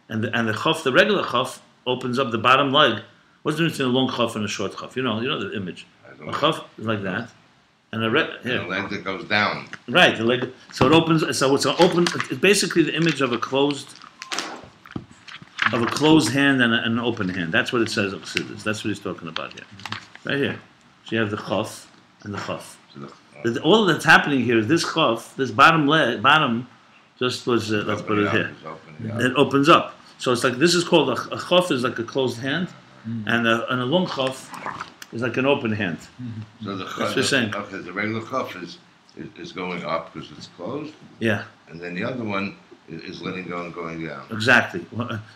and the chav, the regular chav, opens up the bottom leg. What's the difference between a long chaf and a short chaf? You know the image. A chaf is like that, and a leg that goes down. Right, the leg. So it opens. So it's open. It's basically the image of a closed of a closed hand and an open hand. That's what it says of Chassidus. That's what he's talking about here. Right here. So you have the chaf and the chaf. All that's happening here is this chaf, this bottom just was, let's put it here. It opens up. So it's like, this is called, a chaf is like a closed hand, and a long chaf is like an open hand. So That's what you're saying. Okay, the regular chaf is going up because it's closed. Yeah. And then the other one is letting go and going down. Exactly.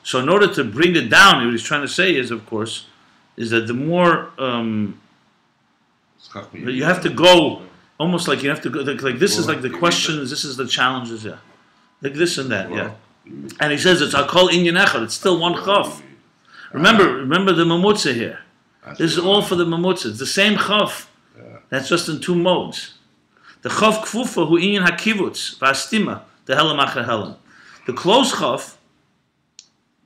So in order to bring it down, what he's trying to say is, of course, is that the more you have to go, almost like you have to go, like this is like the questions, this is the challenges, yeah. Like this and that, yeah. And he says it's Akol Inyan Echad, it's still one chaf. Remember the mamutza here. This is all for the mamutza. It's the same chaf. That's just in two modes. The chaf kfufa hu inyan hakivutz v'astima the helam acher helam. The closed chaf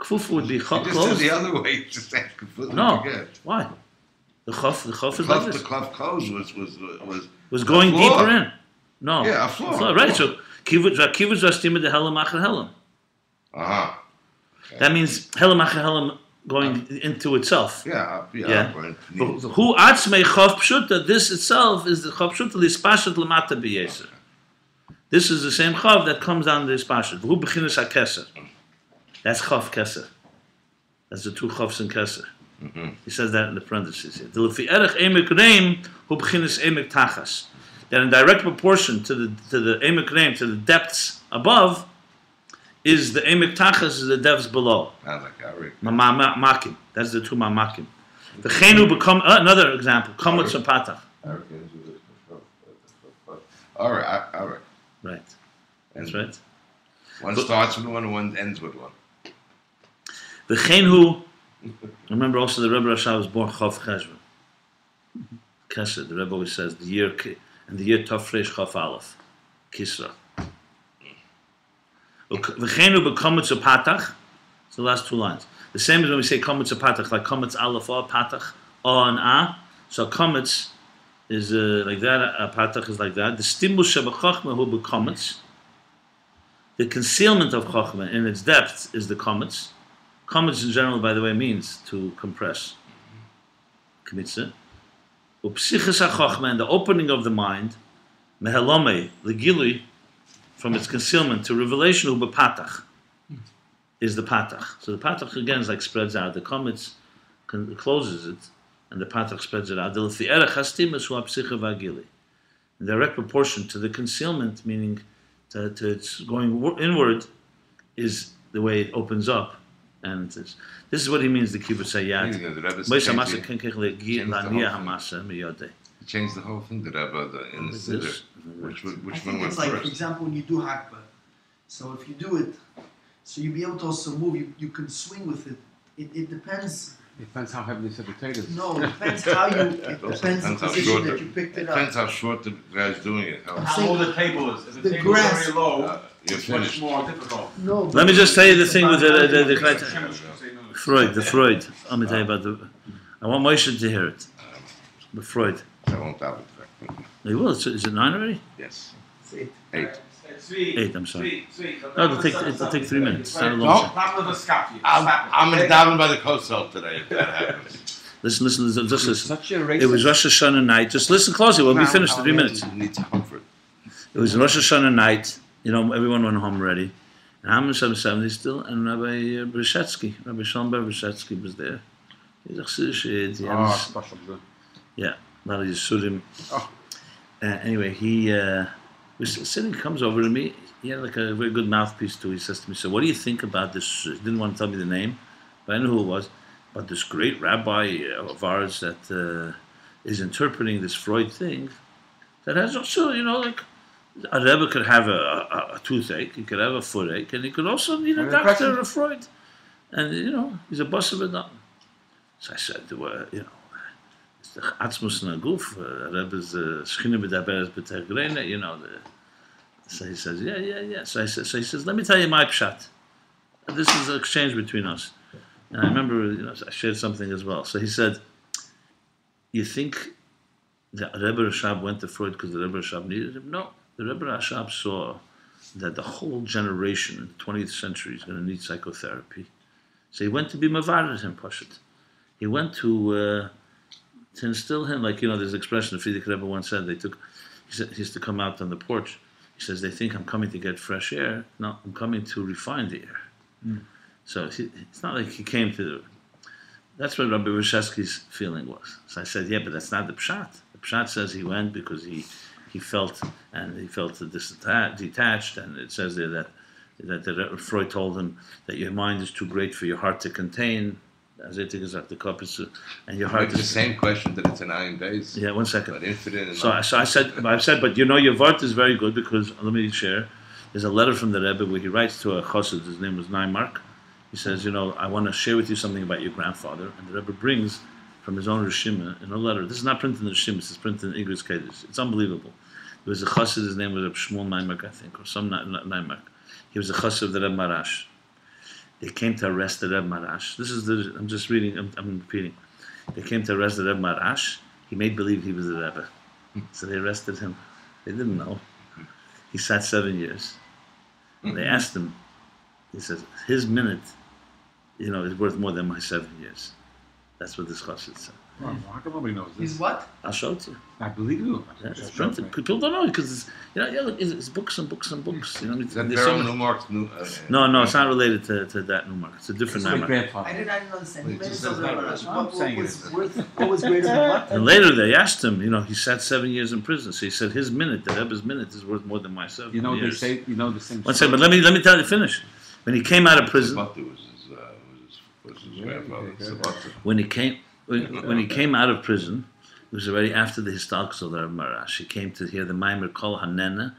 kfufa would be closed. You just did the other way. Just completely forget. Why? The chaf is like this. The chaf closed was going deeper in. No. Yeah, a floor. Right. So kivutz v'astima the helam acher helam. That means helam acher helam. Going into itself. Yeah. Who atzmei chav pshuta? This itself is the chav pshuta lispashat lamata b'yeser. This is the same chav that comes down the lispashat. Who bechinas hakeser? That's chav keser. That's the two chavs in keser. He says that in the parentheses here. L'fi erech emek reim who bechinas emek tachas. That in direct proportion to the emek reim, to the depths above, is the emek tachas, is the depths below. Mamakim. That's the two mamakim. The chenu become another example. Kamatz patach. All right. Right. That's right. One starts with one and one ends with one. The chenu. Remember also the Rebbe Rasha was born Chav Cheshvan. Kesed. The Rebbe always says the year Tafresh Chav Aleph. Kisra. V'chenu b'kometz patach. It's the last two lines. The same as when we say kometz patach, like kometz aleph or patach or and a. So kometz is like that. Patach is like that. The stimus shebachachma hu b'kometz. The concealment of chachma in its depth is the kometz. Kometz in general, by the way, means to compress. Kmitze. Upsichas hachachma, and the opening of the mind. Mehelome legilui. From its concealment to revelation, hu b'patach is the patach. So the patach again is like spreads out. The kometz closes it, and the patach spreads it out. In direct proportion to the concealment, meaning to its going inward, is the way it opens up. And this is what he means. The kibbutz hayad. He changed the whole thing. The Rebbe in the siddur. Which one went it's like, first? for example, when you do hakba. So if you do it, so you'll be able to also move. You can swing with it. It depends. Depends how heavy the potato is. No, it depends how you. It depends the position that you picked it up. Depends how short the guy's doing it. How low the table is. If the table grass, is very low, you're it's much finished. more difficult. No. Let me just tell you the thing with the Freud. Let me tell you about I want Moshe to hear it. The Freud. I won't doubt it. He will. Is it 9 already? Yes. It's 8. 8. It's 8. 8. I'm sorry. Sweet. No, it'll take 3 minutes. It's not a long No. time. I'm in daven by the kosel today. If that happens. Listen. Just listen. Such a racist. It was Rosh Hashanah night. Just listen closely. We'll be finished in 3 minutes. You need comfort. It was Rosh Hashanah night. Everyone went home already. And Haman 770 still, and Rabbi Brzezinski, Rabbi Shalomber Brzezinski was there. He's a Chassidus. Special. Yeah, a lot of Yisurim. Anyway, he was sitting, comes over to me. He had like a very good mouthpiece too. He says to me, "So what do you think about this?" He didn't want to tell me the name, but I knew who it was. But this great rabbi of ours that is interpreting this Freud thing, that has also, like a Rebbe could have a toothache, he could have a footache, and he could also need a doctor of Freud. And, he's a boss of it. So I said, it's the Atzmus Naguf, Rebbe's Shechina B'daberes B'Tegrene, So he says, yeah. So he says, let me tell you my pshat. This is an exchange between us. And I remember, I shared something as well. So he said, you think the Rebbe Rashab went to Freud because the Rebbe Rashab needed him? No. The Rebbe Rashab saw that the whole generation in the 20th century is going to need psychotherapy. So he went to be mavared him, Pashut. He went to instill him, like, there's an expression the Frierdiker Rebbe once said, he used to come out on the porch. He says, they think I'm coming to get fresh air. No, I'm coming to refine the air. So it's not like he came to... That's what Rabbi Wishesky's feeling was. So I said, yeah, but that's not the Pshat. The Pshat says he went because he felt detached, and it says there that Freud told him that your mind is too great for your heart to contain. As I think is the cup is, and your heart It's is the same question that it's an Ayin Beis. Yeah, 1 second. But infinite. And So I said, but your vart is very good because let me share. There's a letter from the Rebbe where he writes to a chassid. His name was Naimark. He says, I want to share with you something about your grandfather, and the Rebbe brings from his own Rishima in a letter. This is not printed in the Rishima. It's printed in Igris Kedesh. It's unbelievable. There was a chassid. His name was Reb Shmuel Naimark, I think, or some Naimark. He was a chassid of the Rebbe Marash. They came to arrest the Rebbe Marash. I'm just reading, I'm repeating. They came to arrest the Rebbe Marash. He made believe he was the Rebbe. So they arrested him. They didn't know. He sat 7 years. And they asked him, he says, his minute, is worth more than my 7 years. That's what this chassid said. Well, how come nobody knows this? He's what? I'll show it to you. I believe you. Yeah, it's printed. People don't know because it's books and books and books. Is that there's so Beryl many- Newmark's new? No, it's not related to that Newmark. It's a different It's my Newmark. grandfather. I didn't understand. He Wait, made just himself says that. Rav. I'm saying What was greater than what? And later they asked him, he sat 7 years in prison. So he said his minute, the Rebbe's minute, is worth more than my 7 They years. say, the same. One second, but let me tell you, finish. When he came out of prison, Sabatu was his grandfather. Sabatu. when he came out of prison, it was already after the Histalkus of the Rebbe Marash. He came to hear the Maimer Kol Hanena,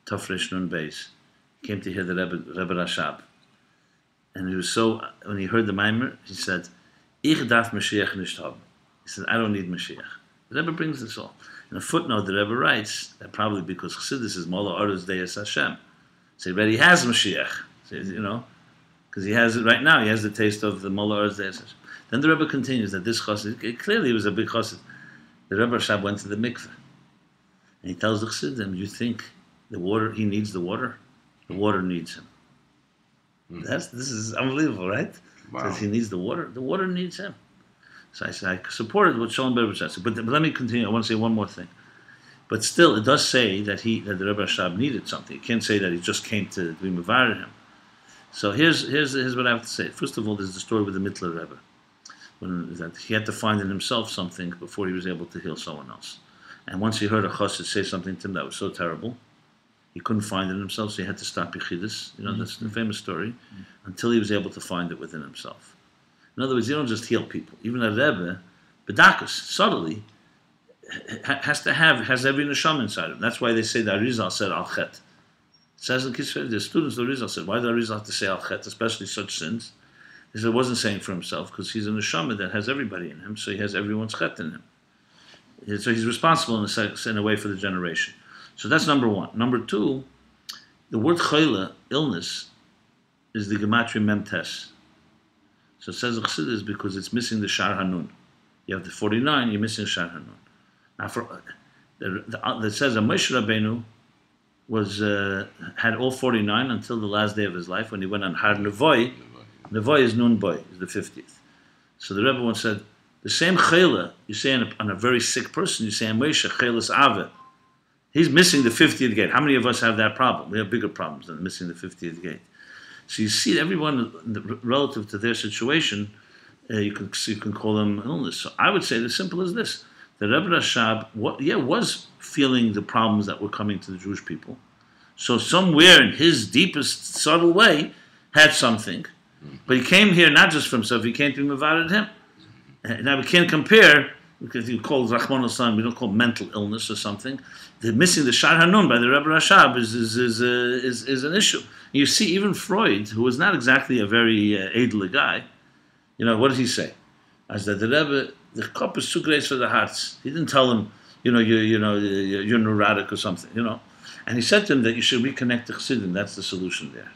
Tafresh Nun Beis. He came to hear the Rebbe Rashab. And he was when he heard the Maimer, he said, Ich darf Mashiach nicht haben. He said, I don't need Mashiach. The Rebbe brings this all. In a footnote, the Rebbe writes that probably because Chassidus is Mola Oros Deis Hashem. So he already has Mashiach, because he has it right now. He has the taste of the Mola Oros Deis Hashem. Then the Rebbe continues that this chassid, clearly he was a big chassid. The Rebbe Rashab went to the mikveh. And he tells the chassidim, you think he needs the water? The water needs him. This is unbelievable, right? Wow. Says he needs the water needs him. So I said, I supported what Shalom Berber said. But let me continue, I want to say one more thing. But still, it does say that the Rebbe Rashab needed something. You can't say that he just came to be mevared him. So here's what I have to say. First of all, there's the story with the Mittler Rebbe. That he had to find in himself something before he was able to heal someone else. And once he heard a chassid say something to him that was so terrible, he couldn't find it in himself, so he had to stop Yechidus. That's the famous story, until he was able to find it within himself. In other words, you don't just heal people. Even a Rebbe, Bedakus, subtly, has every neshama inside him. That's why they say that Arizal said Al-Chet. It says in Kisvei, the students of Arizal said, why did Arizal have to say Al-Chet, especially such sins? He said, wasn't saying for himself, because he's a neshama that has everybody in him, so he has everyone's chet in him. So he's responsible in a way for the generation. So that's number one. Number two, the word chayla, illness, is the gematria memtes. So it says Chassidus because it's missing the shar hanun. You have the 49, you're missing shar hanun. Now, it says that Moshe Rabbeinu had all 49 until the last day of his life when he went on Har Nevoy. Nevoy is Nun Boy, is the 50th. So the Rebbe once said, the same chayla you say on a very sick person, you say on Moshe, chaylas ave. He's missing the 50th gate. How many of us have that problem? We have bigger problems than missing the 50th gate. So you see everyone relative to their situation, you can call them illness. So I would say the simple as this. The Rebbe Rashab was feeling the problems that were coming to the Jewish people. So somewhere in his deepest, subtle way, had something. But he came here not just for himself, he came to be mevared him. Now we can't compare, because you call Rahman al-San, we don't call mental illness or something. The missing the Shar Hanun by the Rebbe Rashab is an issue. You see, even Freud, who was not exactly a very edel guy, what did he say? As that the Rebbe, the cup is too great for the hearts. He didn't tell him, you're neurotic or something, And he said to him that you should reconnect to Chassidim. That's the solution there.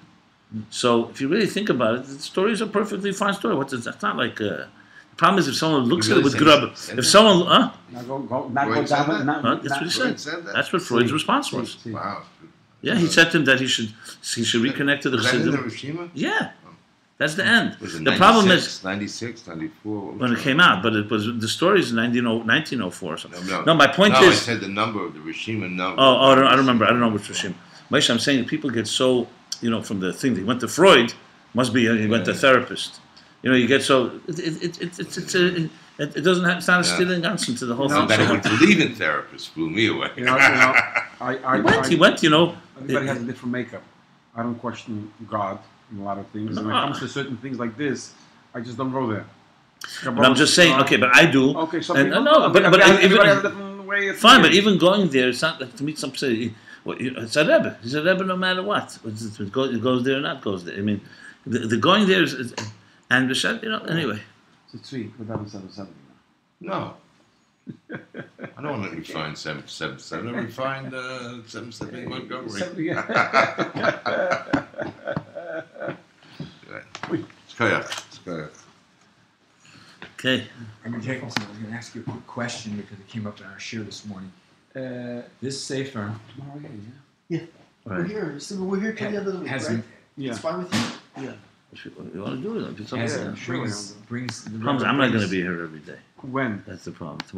So if you really think about it, the stories are perfectly fine story. It's not like the problem is if someone looks at it with grub. If someone, Now go down. that's what he said. Said that. That's what Freud's response was. Wow. Yeah, he said to him that he should reconnect to the Is that in the Chassidim. Rishima? Yeah, That's the end. Was it The problem is 96, 94? What was when it came out, but it was the story is 1904 or something. No, No, my point I is. said the number of the Rishima number. Oh, I don't remember. I don't know which Rishim. Moshe, I'm saying people get so, from the thing. He went to Freud, must be he went to therapist. You get so it doesn't have, it's not a stealing answer to the whole thing. That he would believe in therapists blew me away. He went. Everybody has a different makeup. I don't question God in a lot of things. When it comes to certain things like this, I just don't go there. But I'm just saying, okay, but I do. Okay, so everybody has a different way of fine, but even going there, it's not like to meet somebody. It's a Rebbe. He's a Rebbe no matter what. It goes there or not goes there. I mean, the going there is and anyway. It's a tweet without a 770. No. I don't want to refine 777. I refine 770 Montgomery. It's kayak. Okay. Rabbi Jacobson, I was going to ask you a quick question because it came up in our shir this morning. This sefer. Tomorrow, Yeah. We're here. So we're here till the end of the week, right? yeah. It's fine with you? Yeah. If you want to do it, it's Has, okay. brings the I'm not going to be here every day. When? That's the problem. Tomorrow.